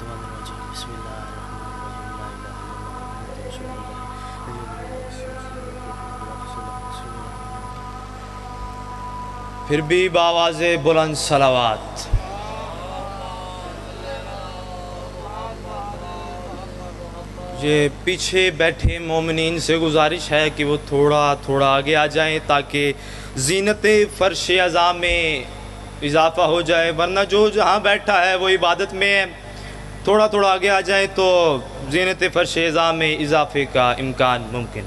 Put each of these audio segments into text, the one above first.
الشیطان الرجیم بسم اللہ الرحمن الرحیم پھر بھی بآواز بلند صلوات۔ یہ پیچھے بیٹھے مومنین سے گزارش ہے کہ وہ تھوڑا تھوڑا آگے آ جائیں تاکہ زینت فرش اعضاء میں اضافہ ہو جائے، ورنہ جو جہاں بیٹھا ہے وہ عبادت میں ہے۔ تھوڑا تھوڑا آگے آ جائیں تو زینت فرش اعضاء میں اضافے کا امکان ممکن۔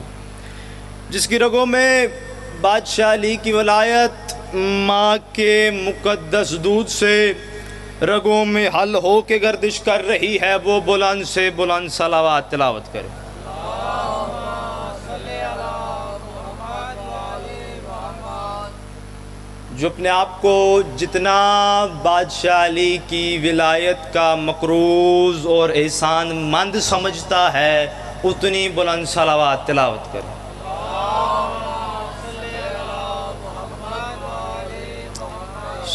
جس کی رگوں میں بادشاہ علی کی ولایت ماں کے مقدس دودھ سے رگوں میں حل ہو کے گردش کر رہی ہے، وہ بلند سے بلند صلوات تلاوت کرے۔ جو اپنے آپ کو جتنا بادشاہ علی کی ولایت کا مقروض اور احسان مند سمجھتا ہے اتنی بلند صلوات تلاوت کرے۔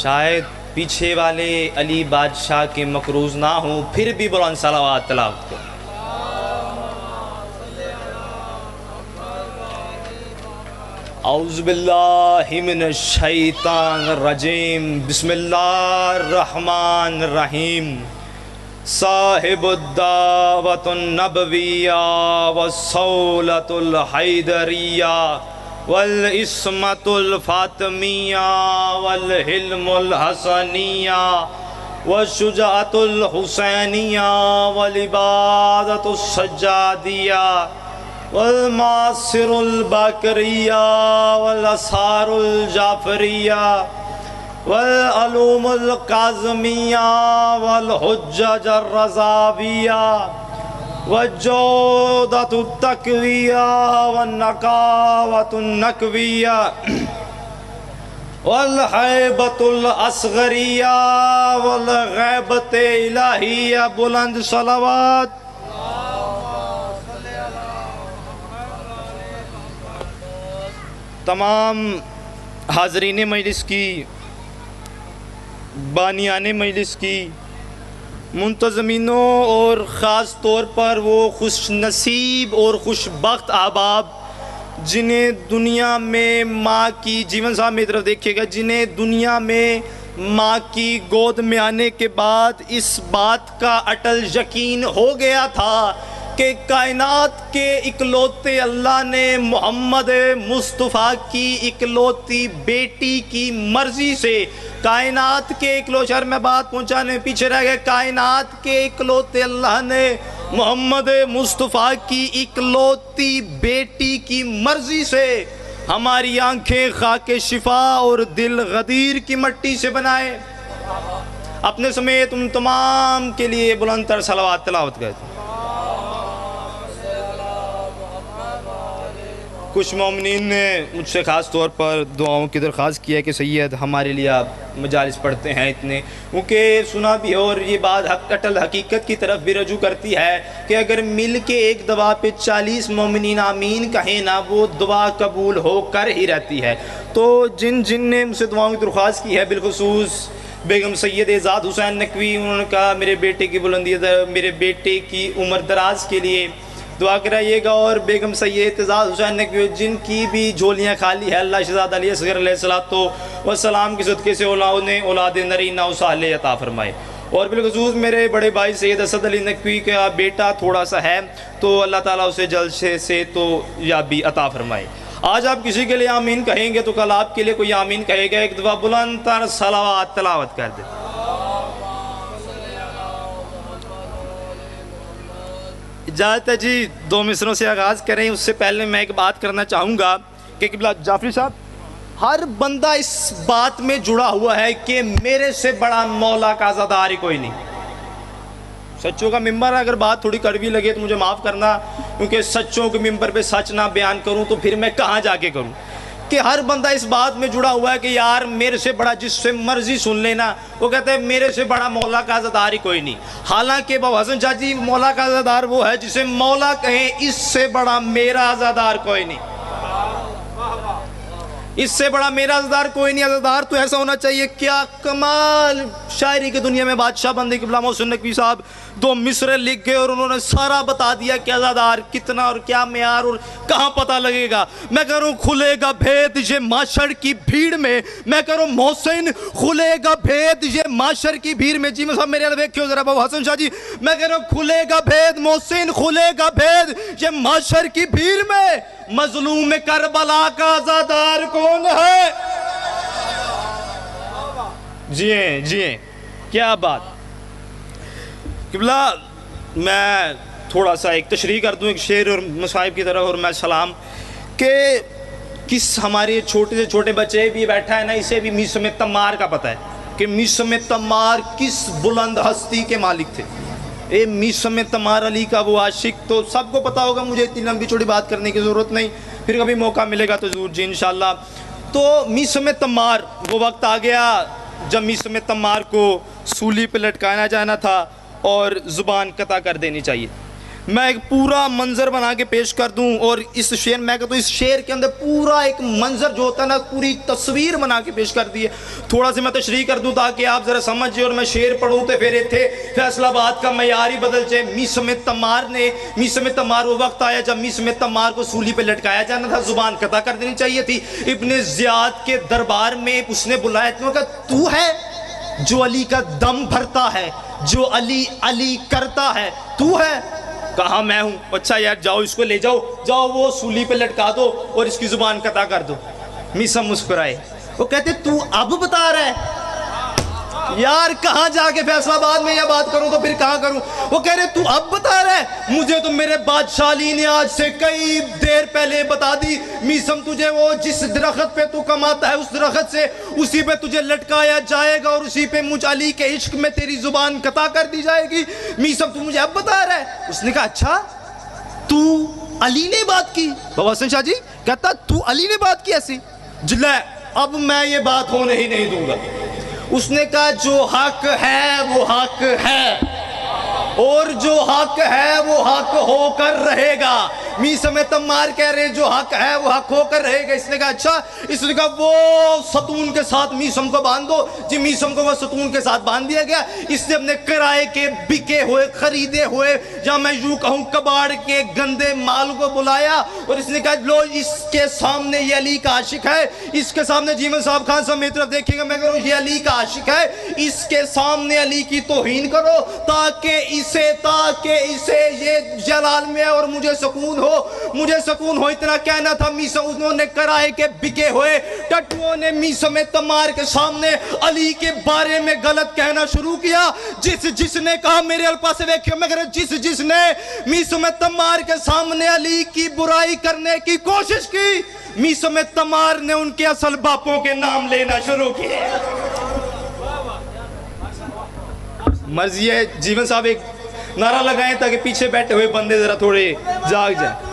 شاید پیچھے والے علی بادشاہ کے مقروض نہ ہوں، پھر بھی بلند صلوات تلاوت کرے۔ اعوذ باللہ من الشیطان الرجیم بسم اللہ الرحمن الرحیم۔ صاحب الدعوت النبویہ والصولۃ الحیدریہ والعصمۃ الفاطمیہ والحلم الحسنیہ والشجاعۃ الحسینیہ والعبادۃ السجادیہ والمعاصر الباکریہ والاسحار الجعفریہ والعلوم القاظمیہ والحجج الرضاویہ والجودۃ التقویہ والنقاوۃ النقویہ والحیبۃ الاصغریہ والغیبۃ الہیہ۔ بلند صلوات۔ تمام حاضرین مجلس کی، بانیان مجلس کی، منتظمینوں اور خاص طور پر وہ خوش نصیب اور خوش بخت احباب جنہیں دنیا میں ماں کی، جیون صاحب میری طرف دیکھیے گا، جنہیں دنیا میں ماں کی گود میں آنے کے بعد اس بات کا اٹل یقین ہو گیا تھا کہ کائنات کے اکلوتے اللہ نے محمد مصطفیٰ کی اکلوتی بیٹی کی مرضی سے، کائنات کے شہر میں بات پہنچانے پیچھے رہ گئے، کائنات کے اکلوتے اللہ نے محمد مصطفیٰ کی اکلوتی بیٹی کی مرضی سے ہماری آنکھیں خاک شفا اور دل غدیر کی مٹی سے بنائے۔ اپنے سمیت ان تمام کے لیے بلند تر صلوات تلاوت کرتے ہیں۔ کچھ مومنین نے مجھ سے خاص طور پر دعاؤں کی درخواست کی ہے کہ سید ہمارے لیے آپ مجالس پڑھتے ہیں اتنے، کیونکہ سنا بھی اور یہ بات اٹل حقیقت کی طرف بھی رجوع کرتی ہے کہ اگر مل کے ایک دعا پہ 40 مومنین آمین کہیں نا، وہ دعا قبول ہو کر ہی رہتی ہے۔ تو جن نے مجھ سے دعاؤں کی درخواست کی ہے، بالخصوص بیگم سید اعزاز حسین نقوی، انہوں نے کہا میرے بیٹے کی بلندی، میرے بیٹے کی عمر دراز کے لیے دعا کرائیے گا، اور بیگم سید اعزاز حسین نقوی جن کی بھی جھولیاں خالی ہے، اللہ شہزادہ علی اصغر علیہ السلام کے صدقے سے انہیں اولاد نرینہ و صالح عطا فرمائے۔ اور بالخصوص میرے بڑے بھائی سید اسد علی نقوی کا بیٹا تھوڑا سا ہے، تو اللہ تعالیٰ اسے جلد سے تو یابی عطا فرمائے۔ آج آپ کسی کے لیے آمین کہیں گے تو کل آپ کے لیے کوئی آمین کہے گا۔ ایک دفعہ بلند تر صلوات تلاوت کر دیں۔ اجازت ہے جی 2 مصروں سے آغاز کریں۔ اس سے پہلے میں ایک بات کرنا چاہوں گا کہ قبلہ جعفری صاحب، ہر بندہ اس بات میں جڑا ہوا ہے کہ میرے سے بڑا مولا کا عزادار ہی کوئی نہیں۔ سچوں کا ممبر، اگر بات تھوڑی کڑوی لگے تو مجھے معاف کرنا، کیونکہ سچوں کے ممبر پہ سچ نہ بیان کروں تو پھر میں کہاں جا کے کروں، کہ ہر بندہ اس بات میں جڑا ہوا ہے کہ یار میرے سے بڑا جس سے مرضی سن لینا، وہ کہتے ہیں میرے سے بڑا مولا کا عزادار ہی کوئی نہیں۔ حالانکہ بابا حسن شاہ جی، مولا کا عزادار وہ ہے جسے مولا کہیں اس سے بڑا میرا عزادار کوئی نہیں۔ اس سے بڑا میرا عزادار کوئی نہیں. عزادار تو ایسا ہونا چاہیے. کیا کمال شاعری کی دنیا میں بادشاہ بندے قبلہ محسن نقوی صاحب 2 مصرے لکھ گئے اور انہوں نے سارا بتا دیا کہ عزادار کتنا اور کیا معیار اور کہاں پتہ لگے گا. میں کہہ رہا ہوں کھلے گا بھید یہ معاشر کی بھیڑ میں. میں کہہ رہا ہوں محسن کھلے گا بھید یہ معاشر کی بھیڑ میں. جی میں صاحب میرے دیکھیو ذرا بابا حسن شاہ جی. میں کہہ رہا ہوں کھلے گا بھید محسن کھلے گا بھید یہ معاشر کی بھیڑ میں. مظلوم کربلا کا عزادار کون ہے؟ جی ہیں کیا بات. قبلہ میں تھوڑا سا ایک تشریح کر دوں ایک شعر اور مصائب کی طرف اور میں سلام کہ کس ہمارے چھوٹے سے چھوٹے بچے بھی بیٹھا ہے نا اسے بھی میثم تمار کا پتہ ہے کہ میثم تمار کس بلند ہستی کے مالک تھے. میثم تمار علی کا وہ عاشق تو سب کو پتا ہوگا. مجھے اتنی لمبی چوڑی بات کرنے کی ضرورت نہیں. پھر کبھی موقع ملے گا تو ضرور جی انشاءاللہ. تو میثم تمار وہ وقت آ گیا جب میثم تمار کو سولی پہ لٹکانا جانا تھا اور زبان قطع کر دینی چاہیے. میں ایک پورا منظر بنا کے پیش کر دوں اور اس شعر میں کہتا ہوں اس شعر کے اندر پورا ایک منظر جو ہوتا ہے نا پوری تصویر بنا کے پیش کر دی ہے. تھوڑا سا میں تشریح کر دوں تاکہ آپ ذرا سمجھیں اور میں شعر پڑھوں تو پھر تھے فیصل آباد کا معیار ہی بدل جائے. میثم تمار وہ وقت آیا جب میثم تمار کو سولی پہ لٹکایا جانا تھا. زبان قطع کر دینی چاہیے تھی. ابن زیاد کے دربار میں اس نے بلایا تو ہے جو علی کا دم بھرتا ہے جو علی کرتا ہے تو ہے. کہا میں ہوں. اچھا یار جاؤ اس کو لے جاؤ وہ سولی پہ لٹکا دو اور اس کی زبان قطع کر دو. میثم مسکرائے. وہ کہتے تو اب بتا رہا ہے یار کہاں جا کے فیصل آباد میں یہ بات کروں تو پھر کہاں کروں. وہ کہہ رہے تو اب بتا رہا ہے مجھے تو میرے بادشاہ علی نے آج سے کئی دیر پہلے بتا دی. میثم تجھے وہ جس درخت پہ تو کماتا ہے اس درخت سے اسی پہ تجھے لٹکایا جائے گا اور اسی پہ مجھ علی کے عشق میں تیری زبان قطع کر دی جائے گی. میثم تو مجھے اب بتا رہا ہے. اس نے کہا اچھا تو علی نے بات کی. بابا حسن شاہ جی کہتا تو علی نے بات کی ایسی. جلے اب میں یہ بات ہونے ہی نہیں دوں گا. اس نے کہا جو حق ہے وہ حق ہے اور جو حق ہے وہ حق ہو کر رہے گا. میثم تمار کہہ رہے جو حق ہے وہ حق ہو کر رہے گا. اس نے کہا اچھا. اس نے کہا وہ ستون کے ساتھ میثم کو باندھ دو. جی میثم کو وہ ستون کے ساتھ باندھ دیا گیا. اس نے اپنے کرائے کے بکے ہوئے خریدے ہوئے یا میں یوں کہوں کباڑ کے گندے مال کو بلایا اور اس نے کہا لو اس کے سامنے یہ علی کا عاشق ہے. اس کے سامنے جیمن صاحب خان صاحب میری طرف دیکھیں گا. میں کہہ رہا ہوں یہ علی کا عاشق ہے. اس کے سامنے علی کی توہین کرو تاکہ اسے یہ جلال میں اور مجھے سکون ہو. اتنا کہنا تھا. میثم انہوں نے کرائے کے بکے ہوئے ٹٹووں نے میثم تمار کے سامنے علی کے بارے میں غلط کہنا شروع کیا. جس نے کہا میرے الفاظ سے دیکھیں میں کہہ رہا جس نے میثم تمار کے سامنے علی کی برائی کرنے کی کوشش کی میثم تمار نے ان کے اصل باپوں کے نام لینا شروع کیے. مرضی ہے جیون صاحب ایک نعرہ لگائیں تاکہ پیچھے بیٹھے ہوئے بندے ذرا تھوڑے جاگ جائیں.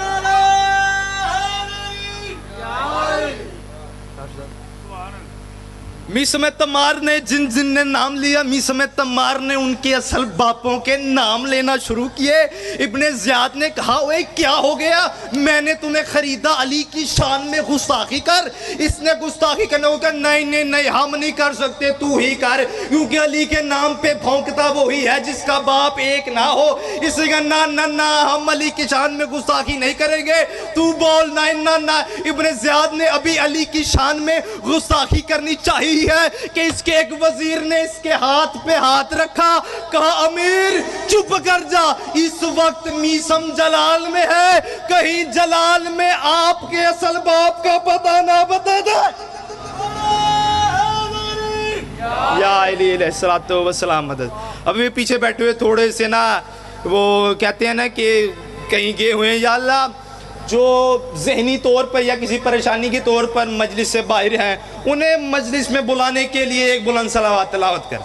میثم تمار نے جن نے نام لیا میثم تمار نے ان کے اصل باپوں کے نام لینا شروع کیے. ابن زیاد نے کہا اوے کیا ہو گیا میں نے تمہیں خریدا علی کی شان میں گستاخی کر. اس نے گستاخی کرنے کو کہا نہیں ہم نہیں کر سکتے تو ہی کر کیونکہ علی کے نام پہ بھونکتا وہی ہے جس کا باپ ایک نہ ہو. اس نے کہا نہ ہم علی کی شان میں گستاخی نہیں کریں گے تو بول نہ. ابن زیاد نے ابھی علی کی شان میں گستاخی کرنی چاہیے ہے کہ اس کے ایک وزیر نے اس کے ہاتھ پہ ہاتھ رکھا. کہا امیر چپ کر جا اس وقت میثم جلال میں ہے کہیں جلال میں آپ کے اصل باپ کا پتہ نہ بتا دے. یا علی علیہ السلام مدد. ابھی پیچھے بیٹھے ہوئے تھوڑے سے نا وہ کہتے ہیں نا کہ کہیں گئے ہوئے ہیں یا اللہ جو ذہنی طور پر یا کسی پریشانی کے طور پر مجلس سے باہر ہیں انہیں مجلس میں بلانے کے لیے ایک بلند صلوات تلاوت کر.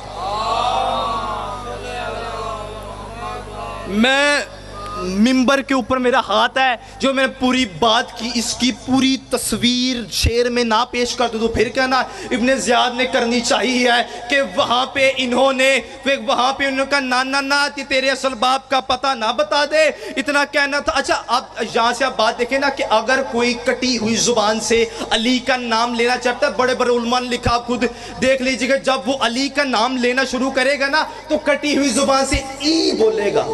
میں منبر کے اوپر میرا ہاتھ ہے جو میں نے پوری بات کی اس کی پوری تصویر شعر میں نہ پیش کر دوں تو پھر کہنا ابن زیاد نے کرنی چاہیے ہے کہ وہاں پہ انہوں نے کہا نا تیرے اصل باپ کا پتہ نہ بتا دے، اتنا کہنا تھا۔ اچھا اب یہاں سے آپ بات دیکھیں نا کہ اگر کوئی کٹی ہوئی زبان سے علی کا نام لینا چاہتا ہے، بڑے بڑے علماء نے لکھا، خود دیکھ لیجئے گا، جب وہ علی کا نام لینا شروع کرے گا نا تو کٹی ہوئی زبان سے ای بولے گا،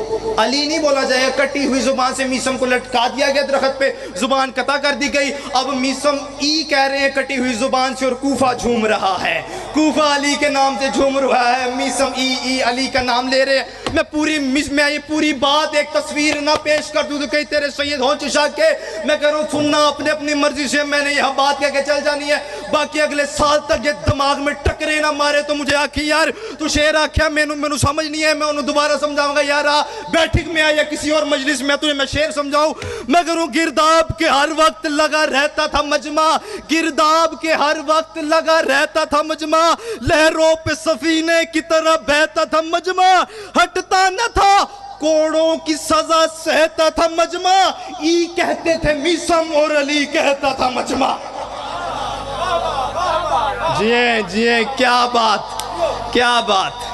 علی نہیں بولا جائے گا۔ کٹی ہوئی زبان سے میسم کو لٹکا دیا گیا درخت پہ، زبان قطع کر دی گئی، اب میسم ای کہہ رہے ہیں کٹی ہوئی زبان سے، اور کوفہ جھوم رہا ہے، کوفہ علی کے نام سے جھوم رہا ہے، میسم ای علی کا نام لے رہے ہیں۔ میں یہ پوری بات ایک تصویر نہ پیش کر دوں تو کہیں تیرے سید ہوں چشا کے، میں کہہ رہا ہوں سننا اپنی مرضی سے، میں نے یہاں بات کہہ کے چل جانی ہے، باقی اگلے سال تک یہ دماغ میں ٹکرے نہ مارے تو مجھے آکھی یار تو شعر آکھیا میں سمجھ نہیں ہے، میں انہوں دوبارہ سمجھاؤں گا یار بیٹھک میں آیا کسی اور مجلس میں تجھے میں شعر سمجھاؤں۔ میں کہہ رہا ہوں گرداب کے ہر وقت لگا رہتا تھا مجمع، گرداب کے ہر وقت لگا رہتا تھا مجمع، لہروں پہ سفینے کی طرح بہتا تھا مجمع، ہٹتا نہ تھا کوڑوں کی سزا سہتا تھا مجمع، ای کہتے تھے میسم اور علی کہتا تھا مجمع۔ جی کیا بات کیا بات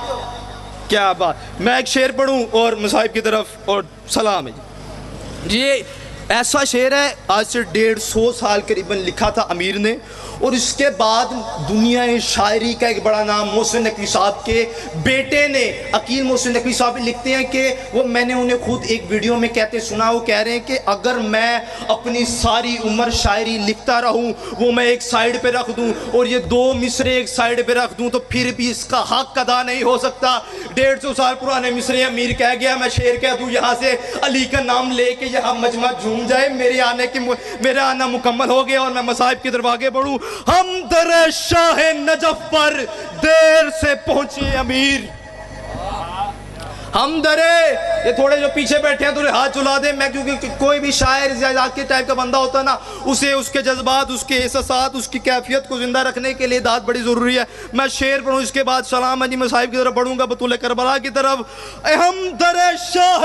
کیا بات۔ میں ایک شعر پڑھوں اور مصاحب کی طرف اور سلام ہے جی۔ یہ ایسا شعر ہے آج سے 150 سال قریباً لکھا تھا امیر نے، اور اس کے بعد دنیا شاعری کا ایک بڑا نام محسن نقوی صاحب کے بیٹے نے، عقیل محسن نقوی صاحب لکھتے ہیں کہ میں نے انہیں خود ایک ویڈیو میں کہتے سنا، وہ کہہ رہے ہیں کہ اگر میں اپنی ساری عمر شاعری لکھتا رہوں وہ میں ایک سائیڈ پہ رکھ دوں اور یہ 2 مصرے ایک سائیڈ پہ رکھ دوں تو پھر بھی اس کا حق ادا نہیں ہو سکتا۔ 150 سال پرانے مصرے امیر کہہ گیا، میں شعر کہہ دوں یہاں سے علی کا نام لے کے یہاں مجمع جھوم جائے، میرا آنا مکمل ہو گیا اور میں مصاحب کی طرف آگے بڑھوں۔ ہم در شاہ نجف پر دیر سے پہنچے امیر، ہم درے، یہ تھوڑے جو پیچھے بیٹھے ہیں تھوڑے ہاتھ جلا دیں، میں کیونکہ کوئی بھی شاعر زیادہ کے ٹائپ کا بندہ ہوتا ہے نا، اسے اس کے جذبات، اس کے احساسات، اس کی کیفیت کو زندہ رکھنے کے لیے داد بڑی ضروری ہے۔ میں شعر پڑھوں اس کے بعد سلام علی مصاحب کی طرف بڑھوں گا، بطول کربلا کی طرف۔ ہم در شاہ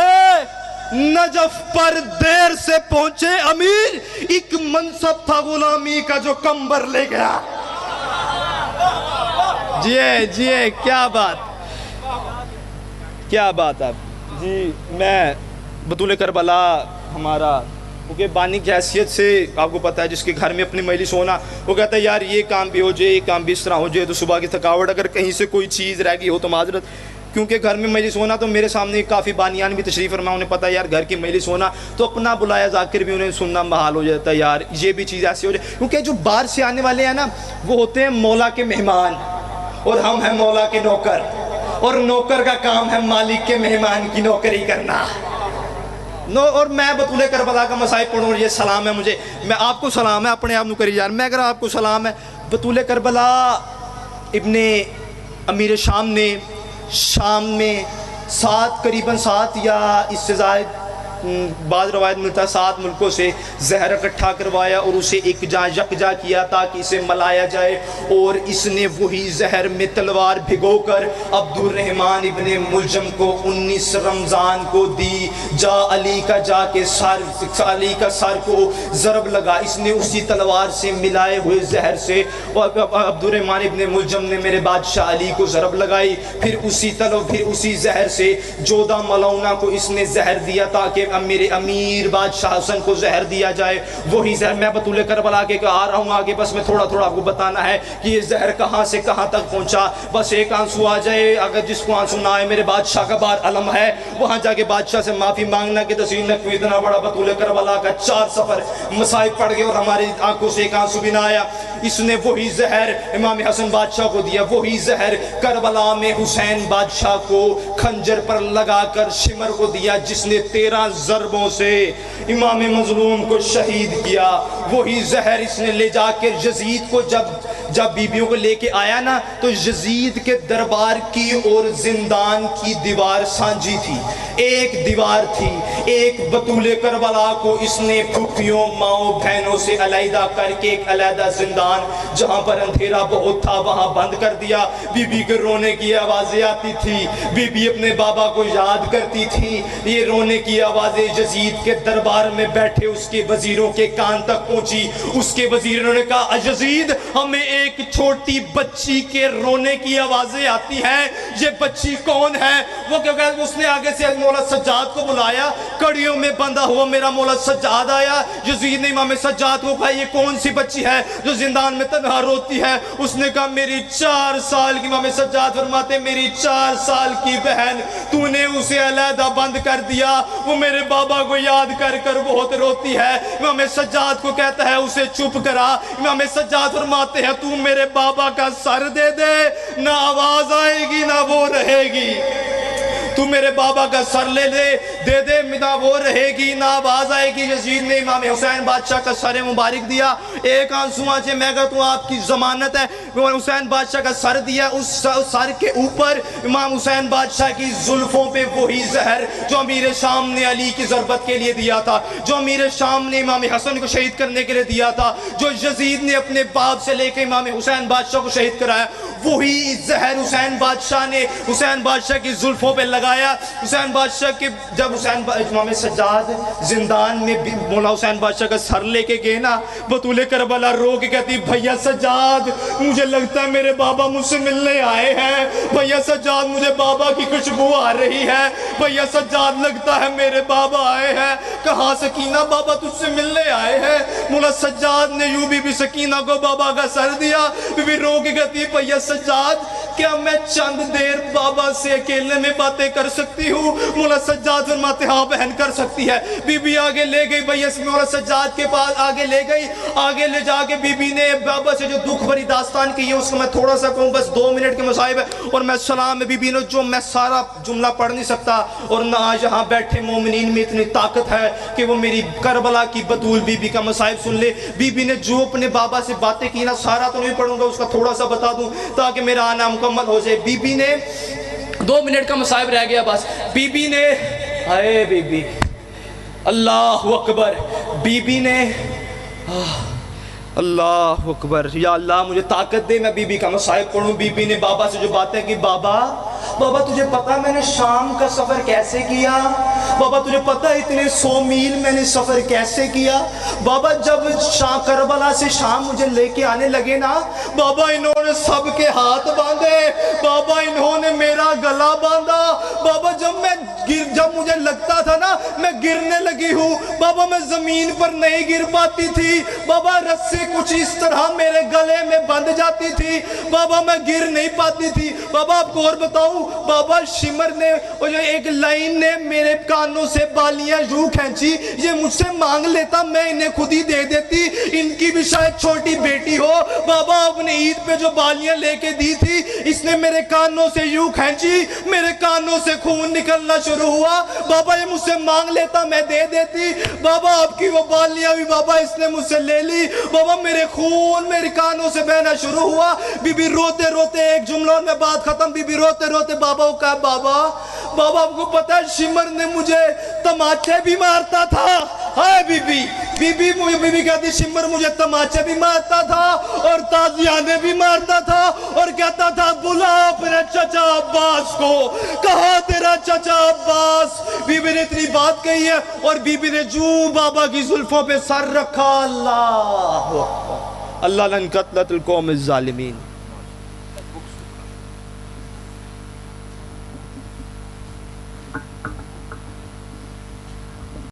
نجف پر دیر سے پہنچے امیر، ایک منصب تھا غلامی کا جو کمبر لے گیا۔ جی کیا بات کیا بات آپ جی۔ میں بطول کربلا ہمارا کیونکہ بانی کی حیثیت سے آپ کو پتہ ہے جس کے گھر میں اپنی مجلس ہونا، وہ کہتا ہے یار یہ کام بھی ہو جائے، یہ کام بھی اس طرح ہو جائے، تو صبح کی تھکاوٹ اگر کہیں سے کوئی چیز رہ گئی ہو تو معذرت، کیونکہ گھر میں مجلس ہونا تو میرے سامنے کافی بانیان بھی تشریف فرما، انہیں پتہ ہے یار گھر کی مجلس ہونا تو اپنا بلایا ذاکر بھی انہیں سننا محال ہو جاتا ہے، یار یہ بھی چیز ایسی ہو جائے، کیونکہ جو باہر سے آنے والے ہیں نا وہ ہوتے ہیں مولا کے مہمان اور ہم ہیں مولا کے نوکر، اور نوکر کا کام ہے مالک کے مہمان کی نوکری کرنا۔ اور میں بطول کربلا کا مصاحب پڑھوں، یہ سلام ہے مجھے، میں آپ کو سلام ہے اپنے آپ نو کری جان، میں اگر آپ کو سلام ہے بطول کربلا ابن امیر شام نے شام میں قریباً 7 یا اس سے زائد بعض روایت ملتا ہے 7 ملکوں سے زہر اکٹھا کروایا اور اسے یکجا کیا تاکہ اسے ملایا جائے، اور اس نے وہی زہر میں تلوار بھگو کر عبد الرحمن ابن ملجم کو 19 رمضان کو دی، علی کا سر کو ضرب لگا، اس نے اسی تلوار سے ملائے ہوئے زہر سے عبد الرحمن ابن ملجم نے میرے بادشاہ علی کو ضرب لگائی، پھر اسی زہر سے جودہ ملونہ کو اس نے زہر دیا تاکہ میرے امیر بادشاہ حسن کو زہر دیا جائے، وہی زہر میں بطول کربلا کے آ رہا ہوں آگے، بس میں تھوڑا آپ کو بتانا ہے کہ یہ زہر کہاں سے کہاں تک پہنچا، بس ایک آنسو آ جائے، اگر جس کو آنسو نہ آئے میرے بادشاہ کا بار علم ہے، وہاں جا کے بادشاہ سے معافی مانگنا کہ تسلیم نے کوئی اتنا بڑا بطول کربلا کا 4 سفر مصائب پڑ گئے اور ہماری آنکھوں سے ایک آنسو بھی نہ آیا۔ اس نے وہی زہر امام حسن بادشاہ کو دیا، وہی زہر کربلا میں حسین بادشاہ کو خنجر پر لگا کر شمر کو دیا جس نے 13 ضربوں سے امام مظلوم کو شہید کیا، وہی زہر اس نے لے جا کے یزید کو جب بیبیوں کو لے کے آیا نا تو یزید کے دربار کی اور زندان کی دیوار سانجی تھی، ایک دیوار تھی، ایک بطول کربلا کو اس نے پھوپھیوں ماؤں بہنوں سے علیحدہ کر کے ایک علیحدہ زندان جہاں پر اندھیرا بہت تھا وہاں بند کر دیا۔ بی بی کے رونے کی آوازیں آتی تھی، بی بی اپنے بابا کو یاد کرتی تھی، یہ رونے کی آوازیں یزید کے دربار میں بیٹھے اس کے وزیروں کے کان تک پہنچی۔ اس کے وزیروں نے کہا یزید ہمیں ایک چھوٹی بچی کے رونے کی آوازیں آتی ہیں، یہ بچی کون ہے؟ وہ کیا کہا، اس نے آگے سے مولا سجاد کو بلایا، کڑیوں میں بندھا ہوا میرا مولا سجاد آیا۔ یزید نے امام سجاد کو کہا یہ کون سی بچی ہے جو زندان میں تنہا روتی ہے؟ اس نے کہا میری 4 سال کی، امام سجاد فرماتے میری 4 سال کی بہن، تو نے اسے علیحدہ بند کر دیا، وہ میرے بابا کو یاد کر کر بہت روتی ہے۔ امام سجاد کو کہتا ہے اسے چپ کرا۔ امام سجاد فرماتے ہیں تو میرے بابا کا سر دے دے، نہ آواز آئے گی نہ وہ رہے گی، تو میرے بابا کا سر لے دے دے نہ وہ رہے گی نہ آواز آئے گی۔ یزید نے امام حسین بادشاہ کا سر مبارک دیا، ایک آنسو سے میں کہتا ہوں آپ کی ضمانت ہے، امام حسین بادشاہ کا سر دیا، اس سر کے اوپر امام حسین بادشاہ کی زلفوں پہ وہی زہر جو امیر شام نے علی کی ضربت کے لیے دیا تھا، جو امیر شام نے امام حسن کو شہید کرنے کے لیے دیا تھا، جو یزید نے اپنے باپ سے لے کے امام حسین بادشاہ کو شہید کرایا، وہی زہر حسین بادشاہ نے حسین بادشاہ کی زلفوں پہ لگایا۔ حسین بادشاہ کے جب امام سجاد زندان میں مولا حسین بادشاہ کا سر لے کے گئے نا، بطول کربلا رو کے کہتی بھیا سجاد مجھے لگتا ہے میرے بابا مجھ سے ملنے آئے ہیں، بھیا سجاد مجھے بابا کی خوشبو آ رہی ہے، بھیا سجاد لگتا ہے میرے بابا آئے ہیں۔ کہاں سکینہ بابا تجھ سے ملنے آئے ہیں۔ مولا سجاد نے یوں بھی سکینہ کو بابا کا سر دیا، بی رو کے کہتی بھیا سجاد کیا میں چند دیر بابا سے اکیلے میں باتیں کر سکتی ہوں؟ مولا سجاد فرماتے ہاں بہن کر سکتی ہے۔ بی بی آگے لے گئی، بھیا مولا سجاد کے پاس آگے لے گئی، آگے لے جا کے بی بی نے بابا سے جو دکھ بھری داستان کی ہے اس کو میں تھوڑا سا کہوں، بس 2 منٹ کے مصائب ہے اور میں سلام میں بی بی نے جو میں سارا جملہ پڑھ نہیں سکتا، اور نہ آج یہاں بیٹھے مومنین میں اتنی طاقت ہے کہ وہ میری کربلا کی بطول بی بی کا مصائب سن لے۔ بی بی نے جو اپنے بابا سے باتیں کی نا، سارا تو نہیں پڑھوں گا، اس کا تھوڑا سا بتا دوں تاکہ میرا آنا مکمل ہو جائے۔ بی بی نے 2 منٹ کا مصائب رہ گیا بس۔ بی بی نے اے بی بی اللہ اکبر، بی بی نے اللہ اکبر، یا اللہ مجھے طاقت دے میں بی بی کا مصائب پڑھوں۔ بی بی نے بابا سے جو باتیں کی، بابا تجھے پتا میں نے شام کا سفر کیسے کیا؟ بابا تجھے پتا اتنے 100 میل میں نے سفر کیسے کیا؟ بابا جب کربلا سے شام مجھے لے کے آنے لگے نا، بابا انہوں نے سب کے ہاتھ باندھے، بابا انہوں نے میرا گلا باندھا، بابا جب مجھے لگتا تھا نا میں گرنے لگی ہوں، بابا میں زمین پر نہیں گر پاتی تھی، بابا رسے کچھ اس طرح میرے گلے میں بندھ جاتی تھی، بابا میں گر نہیں پاتی تھی۔ بابا آپ کو اور بتاؤں، بابا شمر نے اور جو ایک لائن نے میرے کانوں سے بالیاں یوں کھینچی، یہ مجھ سے مانگ لیتا میں انہیں خود ہی دے دیتی، ان کی بھی شاید چھوٹی بیٹی ہو۔ بابا اپنے عید پہ جو بالیاں لے کے دی تھی اس نے میرے کانوں سے یوں کھینچی، میرے کانوں سے خون نکلنا شروع ہوا، بابا یہ مجھ سے مانگ لیتا میں دے دیتی، بابا آپ کی وہ بالیاں بھی بابا اس نے مجھ سے لے لی، بابا میرے خون میرے کانوں سے بہنا شروع ہوا۔ بی بی روتے روتے ایک جملہ میں بات ختم، بی بی روتے روتے بابا کو کہا بابا آپ کو پتا ہے شمر نے مجھے تماچے بھی مارتا تھا۔ ہائے بی بی کہتی شمر مجھے تماچے بھی مارتا تھا اور تازیانے بھی مارتا تھا اور کہتا تھا بلا اپنے چچا عباس کو، کہاں تیرا چچا عباس؟ بی بی نے اتنی بات کہی ہے اور بی بی نے جو بابا کی زلفوں پہ سر رکھا، اللہ لن قتلت القوم الظالمین۔